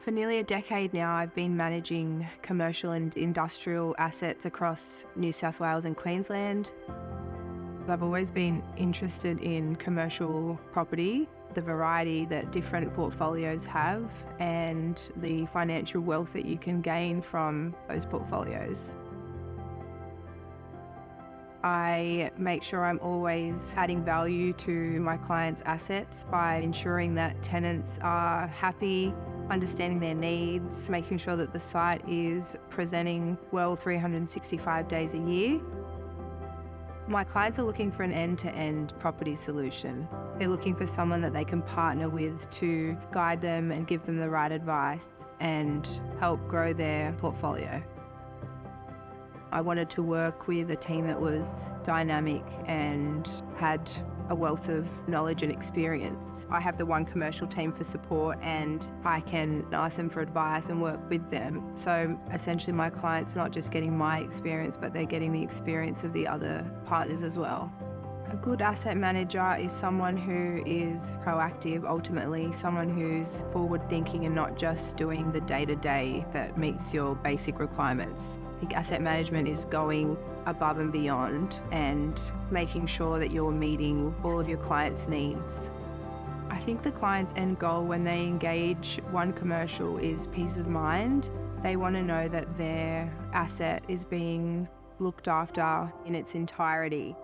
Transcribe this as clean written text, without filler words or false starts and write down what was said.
For nearly a decade now, I've been managing commercial and industrial assets across New South Wales and Queensland. I've always been interested in commercial property, the variety that different portfolios have, and the financial wealth that you can gain from those portfolios. I make sure I'm always adding value to my clients' assets by ensuring that tenants are happy, understanding their needs, making sure that the site is presenting well 365 days a year. My clients are looking for an end-to-end property solution. They're looking for someone that they can partner with to guide them and give them the right advice and help grow their portfolio. I wanted to work with a team that was dynamic and had a wealth of knowledge and experience. I have the one commercial team for support and I can ask them for advice and work with them. So essentially my client's not just getting my experience, but they're getting the experience of the other partners as well. A good asset manager is someone who is proactive, ultimately, someone who's forward-thinking and not just doing the day-to-day that meets your basic requirements. I think asset management is going above and beyond and making sure that you're meeting all of your clients' needs. I think the client's end goal when they engage One Commercial is peace of mind. They want to know that their asset is being looked after in its entirety.